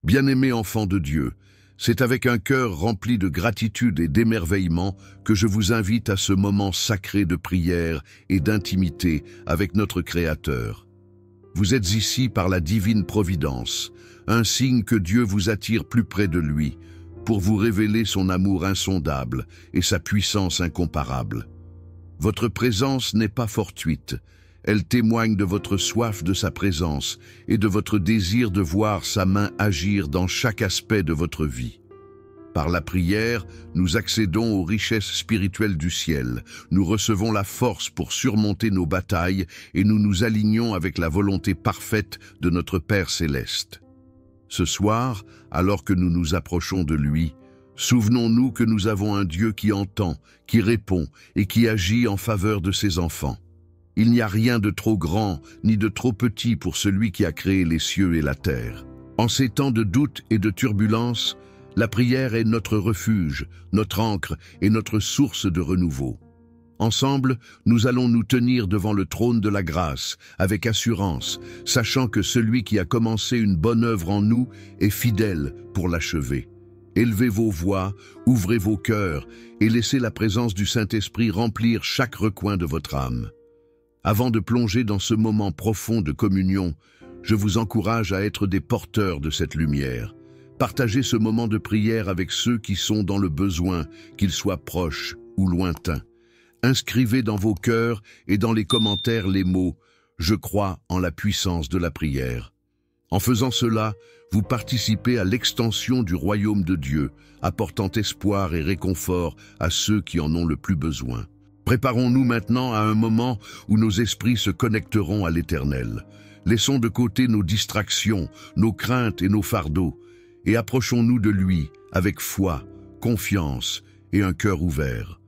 Bien-aimé enfant de Dieu, c'est avec un cœur rempli de gratitude et d'émerveillement que je vous invite à ce moment sacré de prière et d'intimité avec notre Créateur. Vous êtes ici par la divine providence, un signe que Dieu vous attire plus près de lui, pour vous révéler son amour insondable et sa puissance incomparable. Votre présence n'est pas fortuite. Elle témoigne de votre soif de sa présence et de votre désir de voir sa main agir dans chaque aspect de votre vie. Par la prière, nous accédons aux richesses spirituelles du ciel, nous recevons la force pour surmonter nos batailles et nous nous alignons avec la volonté parfaite de notre Père céleste. Ce soir, alors que nous nous approchons de lui, souvenons-nous que nous avons un Dieu qui entend, qui répond et qui agit en faveur de ses enfants. Il n'y a rien de trop grand ni de trop petit pour celui qui a créé les cieux et la terre. En ces temps de doute et de turbulence, la prière est notre refuge, notre ancre et notre source de renouveau. Ensemble, nous allons nous tenir devant le trône de la grâce, avec assurance, sachant que celui qui a commencé une bonne œuvre en nous est fidèle pour l'achever. Élevez vos voix, ouvrez vos cœurs et laissez la présence du Saint-Esprit remplir chaque recoin de votre âme. Avant de plonger dans ce moment profond de communion, je vous encourage à être des porteurs de cette lumière. Partagez ce moment de prière avec ceux qui sont dans le besoin, qu'ils soient proches ou lointains. Inscrivez dans vos cœurs et dans les commentaires les mots « Je crois en la puissance de la prière ». En faisant cela, vous participez à l'extension du royaume de Dieu, apportant espoir et réconfort à ceux qui en ont le plus besoin. Préparons-nous maintenant à un moment où nos esprits se connecteront à l'Éternel. Laissons de côté nos distractions, nos craintes et nos fardeaux, et approchons-nous de lui avec foi, confiance et un cœur ouvert.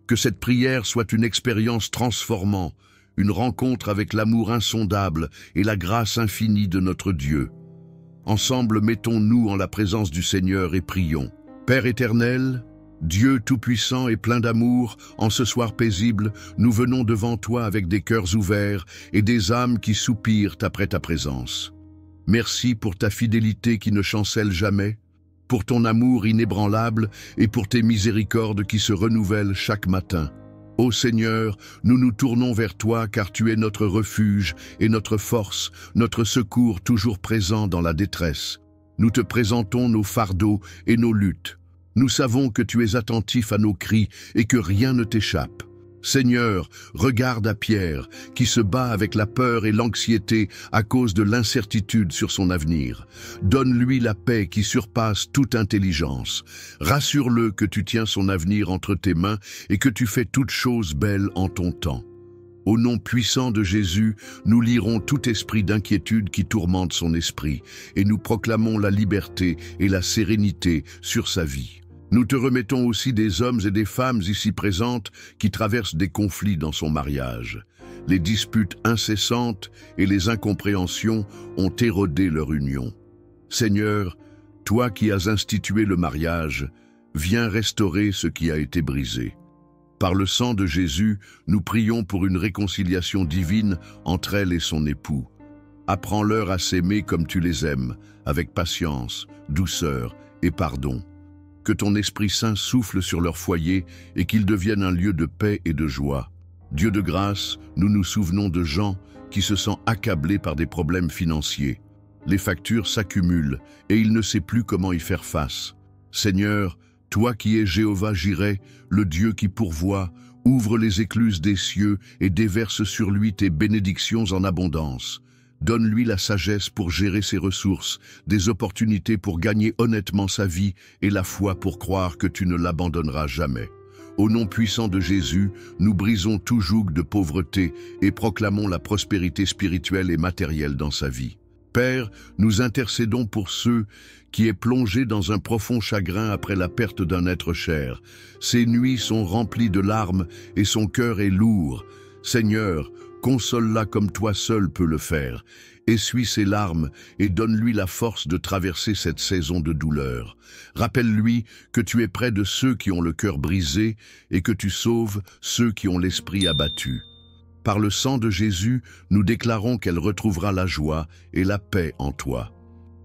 Que cette prière soit une expérience transformante, une rencontre avec l'amour insondable et la grâce infinie de notre Dieu. Ensemble, mettons-nous en la présence du Seigneur et prions. Père éternel, Dieu tout-puissant et plein d'amour, en ce soir paisible, nous venons devant toi avec des cœurs ouverts et des âmes qui soupirent après ta présence. Merci pour ta fidélité qui ne chancelle jamais, pour ton amour inébranlable et pour tes miséricordes qui se renouvellent chaque matin. Ô Seigneur, nous nous tournons vers toi car tu es notre refuge et notre force, notre secours toujours présent dans la détresse. Nous te présentons nos fardeaux et nos luttes. Nous savons que tu es attentif à nos cris et que rien ne t'échappe. Seigneur, regarde à Pierre, qui se bat avec la peur et l'anxiété à cause de l'incertitude sur son avenir. Donne-lui la paix qui surpasse toute intelligence. Rassure-le que tu tiens son avenir entre tes mains et que tu fais toutes choses belles en ton temps. Au nom puissant de Jésus, nous lirons tout esprit d'inquiétude qui tourmente son esprit, et nous proclamons la liberté et la sérénité sur sa vie. Nous te remettons aussi des hommes et des femmes ici présentes qui traversent des conflits dans son mariage. Les disputes incessantes et les incompréhensions ont érodé leur union. Seigneur, toi qui as institué le mariage, viens restaurer ce qui a été brisé. Par le sang de Jésus, nous prions pour une réconciliation divine entre elle et son époux. Apprends-leur à s'aimer comme tu les aimes, avec patience, douceur et pardon. Que ton Esprit Saint souffle sur leur foyer et qu'il devienne un lieu de paix et de joie. Dieu de grâce, nous nous souvenons de Jean qui se sent accablé par des problèmes financiers. Les factures s'accumulent et il ne sait plus comment y faire face. Seigneur, toi qui es Jéhovah Jireh, le Dieu qui pourvoit, ouvre les écluses des cieux et déverse sur lui tes bénédictions en abondance. Donne-lui la sagesse pour gérer ses ressources, des opportunités pour gagner honnêtement sa vie et la foi pour croire que tu ne l'abandonneras jamais. Au nom puissant de Jésus, nous brisons tout joug de pauvreté et proclamons la prospérité spirituelle et matérielle dans sa vie. Père, nous intercédons pour ceux qui est plongé dans un profond chagrin après la perte d'un être cher. Ses nuits sont remplies de larmes et son cœur est lourd. Seigneur, console-la comme toi seul peux le faire. Essuie ses larmes et donne-lui la force de traverser cette saison de douleur. Rappelle-lui que tu es près de ceux qui ont le cœur brisé et que tu sauves ceux qui ont l'esprit abattu. Par le sang de Jésus, nous déclarons qu'elle retrouvera la joie et la paix en toi.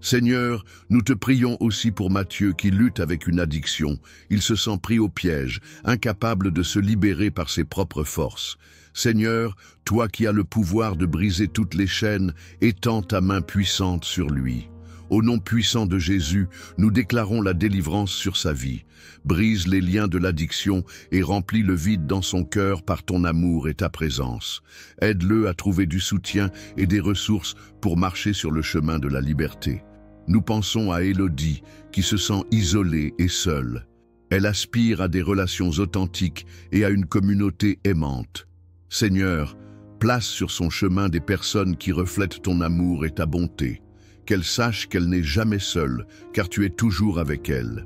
Seigneur, nous te prions aussi pour Matthieu qui lutte avec une addiction. Il se sent pris au piège, incapable de se libérer par ses propres forces. Seigneur, toi qui as le pouvoir de briser toutes les chaînes, étends ta main puissante sur lui. Au nom puissant de Jésus, nous déclarons la délivrance sur sa vie. Brise les liens de l'addiction et remplis le vide dans son cœur par ton amour et ta présence. Aide-le à trouver du soutien et des ressources pour marcher sur le chemin de la liberté. Nous pensons à Élodie, qui se sent isolée et seule. Elle aspire à des relations authentiques et à une communauté aimante. Seigneur, place sur son chemin des personnes qui reflètent ton amour et ta bonté. Qu'elle sache qu'elle n'est jamais seule, car tu es toujours avec elle.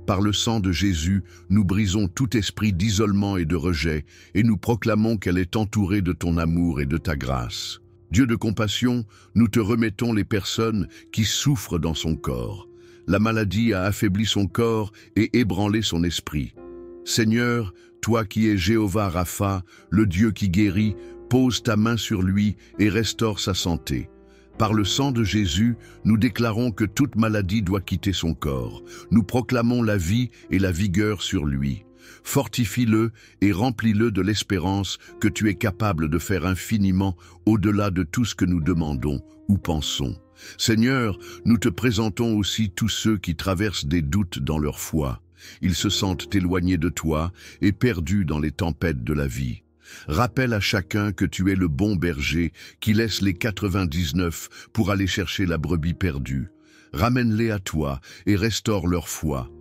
Par le sang de Jésus, nous brisons tout esprit d'isolement et de rejet, et nous proclamons qu'elle est entourée de ton amour et de ta grâce. Dieu de compassion, nous te remettons les personnes qui souffrent dans son corps. La maladie a affaibli son corps et ébranlé son esprit. Seigneur, toi qui es Jéhovah Rapha, le Dieu qui guérit, pose ta main sur lui et restaure sa santé. Par le sang de Jésus, nous déclarons que toute maladie doit quitter son corps. Nous proclamons la vie et la vigueur sur lui. Fortifie-le et remplis-le de l'espérance que tu es capable de faire infiniment au-delà de tout ce que nous demandons ou pensons. Seigneur, nous te présentons aussi tous ceux qui traversent des doutes dans leur foi. Ils se sentent éloignés de toi et perdus dans les tempêtes de la vie. Rappelle à chacun que tu es le bon berger qui laisse les 99 pour aller chercher la brebis perdue. Ramène-les à toi et restaure leur foi.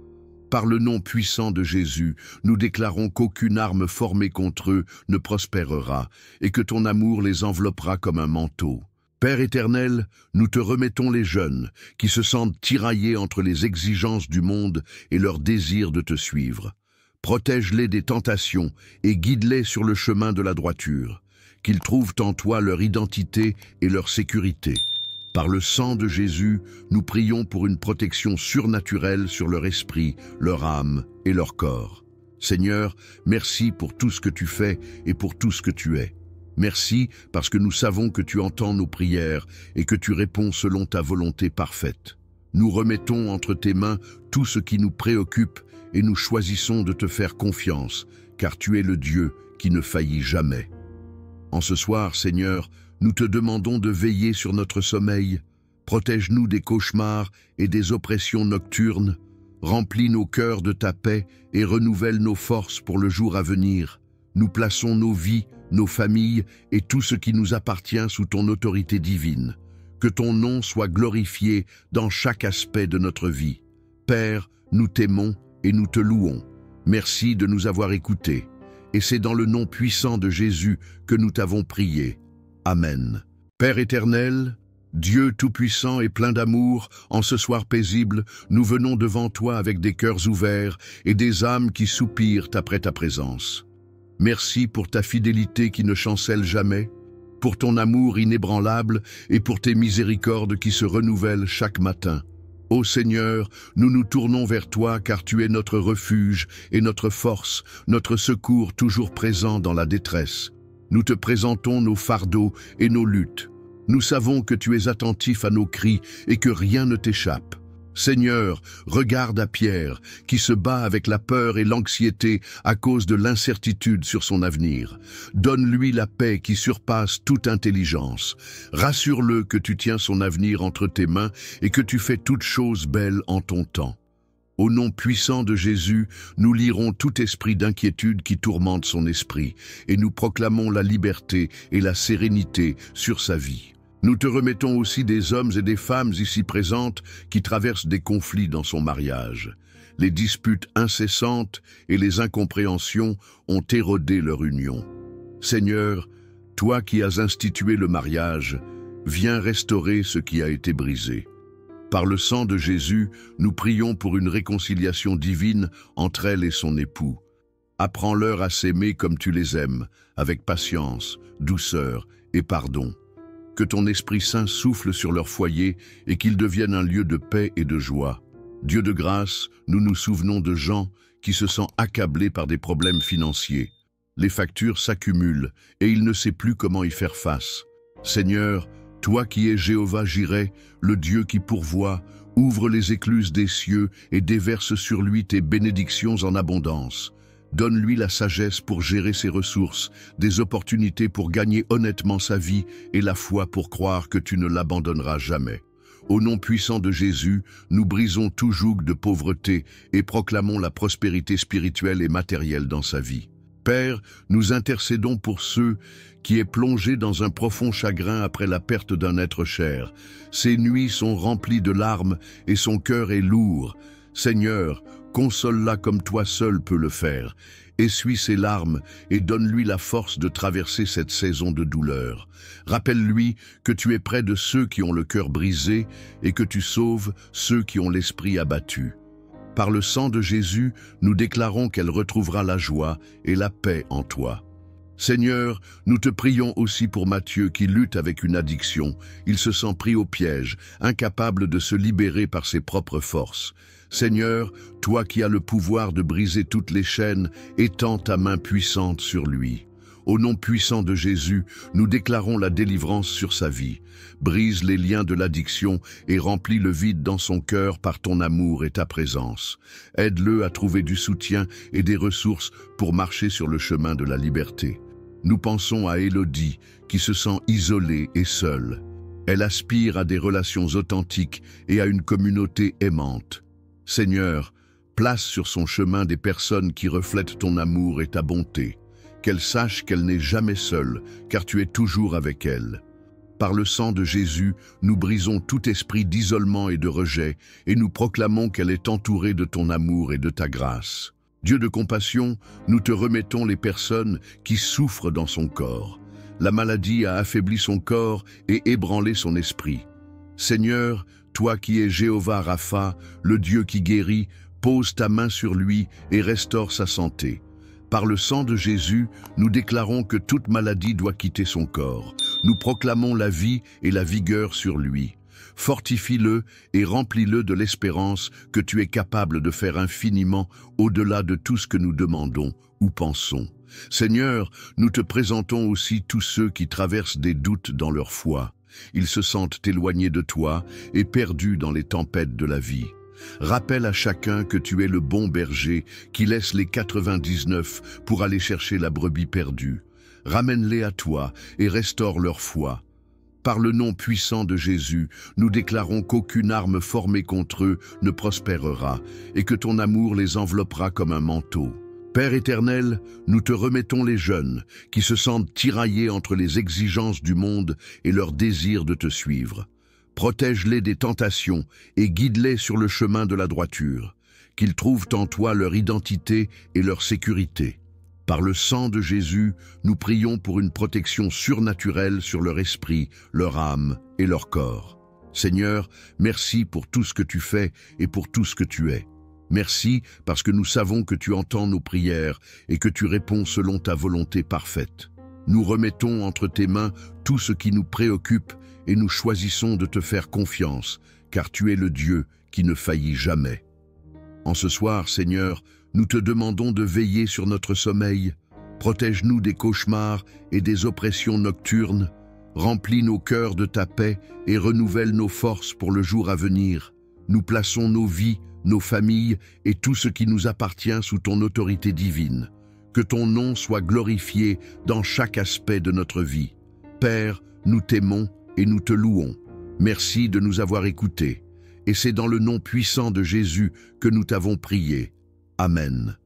Par le nom puissant de Jésus, nous déclarons qu'aucune arme formée contre eux ne prospérera et que ton amour les enveloppera comme un manteau. Père éternel, nous te remettons les jeunes qui se sentent tiraillés entre les exigences du monde et leur désir de te suivre. Protège-les des tentations et guide-les sur le chemin de la droiture. Qu'ils trouvent en toi leur identité et leur sécurité. Par le sang de Jésus, nous prions pour une protection surnaturelle sur leur esprit, leur âme et leur corps. Seigneur, merci pour tout ce que tu fais et pour tout ce que tu es. Merci parce que nous savons que tu entends nos prières et que tu réponds selon ta volonté parfaite. Nous remettons entre tes mains tout ce qui nous préoccupe et nous choisissons de te faire confiance, car tu es le Dieu qui ne faillit jamais. En ce soir, Seigneur, nous te demandons de veiller sur notre sommeil. Protège-nous des cauchemars et des oppressions nocturnes. Remplis nos cœurs de ta paix et renouvelle nos forces pour le jour à venir. Nous plaçons nos vies, nos familles et tout ce qui nous appartient sous ton autorité divine. Que ton nom soit glorifié dans chaque aspect de notre vie. Père, nous t'aimons et nous te louons. Merci de nous avoir écoutés. Et c'est dans le nom puissant de Jésus que nous t'avons prié. Amen. Père éternel, Dieu tout-puissant et plein d'amour, en ce soir paisible, nous venons devant toi avec des cœurs ouverts et des âmes qui soupirent après ta présence. Merci pour ta fidélité qui ne chancelle jamais, pour ton amour inébranlable et pour tes miséricordes qui se renouvellent chaque matin. Ô Seigneur, nous nous tournons vers toi car tu es notre refuge et notre force, notre secours toujours présent dans la détresse. Nous te présentons nos fardeaux et nos luttes. Nous savons que tu es attentif à nos cris et que rien ne t'échappe. Seigneur, regarde à Pierre, qui se bat avec la peur et l'anxiété à cause de l'incertitude sur son avenir. Donne-lui la paix qui surpasse toute intelligence. Rassure-le que tu tiens son avenir entre tes mains et que tu fais toutes choses belles en ton temps. Au nom puissant de Jésus, nous lirons tout esprit d'inquiétude qui tourmente son esprit, et nous proclamons la liberté et la sérénité sur sa vie. Nous te remettons aussi des hommes et des femmes ici présentes qui traversent des conflits dans son mariage. Les disputes incessantes et les incompréhensions ont érodé leur union. Seigneur, toi qui as institué le mariage, viens restaurer ce qui a été brisé. Par le sang de Jésus, nous prions pour une réconciliation divine entre elle et son époux. Apprends-leur à s'aimer comme tu les aimes, avec patience, douceur et pardon. Que ton Esprit Saint souffle sur leur foyer et qu'il devienne un lieu de paix et de joie. Dieu de grâce, nous nous souvenons de gens qui se sentent accablés par des problèmes financiers. Les factures s'accumulent et il ne sait plus comment y faire face. Seigneur, Toi qui es Jéhovah Jireh, le Dieu qui pourvoit, ouvre les écluses des cieux et déverse sur lui tes bénédictions en abondance. Donne-lui la sagesse pour gérer ses ressources, des opportunités pour gagner honnêtement sa vie et la foi pour croire que tu ne l'abandonneras jamais. Au nom puissant de Jésus, nous brisons tout joug de pauvreté et proclamons la prospérité spirituelle et matérielle dans sa vie. Père, nous intercédons pour ceux qui est plongé dans un profond chagrin après la perte d'un être cher. Ses nuits sont remplies de larmes et son cœur est lourd. Seigneur, console-la comme toi seul peux le faire. Essuie ses larmes et donne-lui la force de traverser cette saison de douleur. Rappelle-lui que tu es près de ceux qui ont le cœur brisé et que tu sauves ceux qui ont l'esprit abattu. Par le sang de Jésus, nous déclarons qu'elle retrouvera la joie et la paix en toi. Seigneur, nous te prions aussi pour Matthieu qui lutte avec une addiction. Il se sent pris au piège, incapable de se libérer par ses propres forces. Seigneur, toi qui as le pouvoir de briser toutes les chaînes, étends ta main puissante sur lui. Au nom puissant de Jésus, nous déclarons la délivrance sur sa vie. Brise les liens de l'addiction et remplis le vide dans son cœur par ton amour et ta présence. Aide-le à trouver du soutien et des ressources pour marcher sur le chemin de la liberté. Nous pensons à Élodie, qui se sent isolée et seule. Elle aspire à des relations authentiques et à une communauté aimante. Seigneur, place sur son chemin des personnes qui reflètent ton amour et ta bonté. Qu'elle sache qu'elle n'est jamais seule, car tu es toujours avec elle. Par le sang de Jésus, nous brisons tout esprit d'isolement et de rejet, et nous proclamons qu'elle est entourée de ton amour et de ta grâce. Dieu de compassion, nous te remettons les personnes qui souffrent dans son corps. La maladie a affaibli son corps et ébranlé son esprit. Seigneur, toi qui es Jéhovah Rapha, le Dieu qui guérit, pose ta main sur lui et restaure sa santé. Par le sang de Jésus, nous déclarons que toute maladie doit quitter son corps. Nous proclamons la vie et la vigueur sur lui. Fortifie-le et remplis-le de l'espérance que tu es capable de faire infiniment au-delà de tout ce que nous demandons ou pensons. Seigneur, nous te présentons aussi tous ceux qui traversent des doutes dans leur foi. Ils se sentent éloignés de toi et perdus dans les tempêtes de la vie. Rappelle à chacun que tu es le bon berger qui laisse les 99 pour aller chercher la brebis perdue. Ramène-les à toi et restaure leur foi. Par le nom puissant de Jésus, nous déclarons qu'aucune arme formée contre eux ne prospérera et que ton amour les enveloppera comme un manteau. Père éternel, nous te remettons les jeunes qui se sentent tiraillés entre les exigences du monde et leur désir de te suivre. Protège-les des tentations et guide-les sur le chemin de la droiture, qu'ils trouvent en toi leur identité et leur sécurité. Par le sang de Jésus, nous prions pour une protection surnaturelle sur leur esprit, leur âme et leur corps. Seigneur, merci pour tout ce que tu fais et pour tout ce que tu es. Merci parce que nous savons que tu entends nos prières et que tu réponds selon ta volonté parfaite. Nous remettons entre tes mains tout ce qui nous préoccupe et nous choisissons de te faire confiance, car tu es le Dieu qui ne faillit jamais. En ce soir, Seigneur, nous te demandons de veiller sur notre sommeil. Protège-nous des cauchemars et des oppressions nocturnes. Remplis nos cœurs de ta paix et renouvelle nos forces pour le jour à venir. Nous plaçons nos vies, nos familles et tout ce qui nous appartient sous ton autorité divine. Que ton nom soit glorifié dans chaque aspect de notre vie. Père, nous t'aimons et nous te louons. Merci de nous avoir écoutés. Et c'est dans le nom puissant de Jésus que nous t'avons prié. Amen.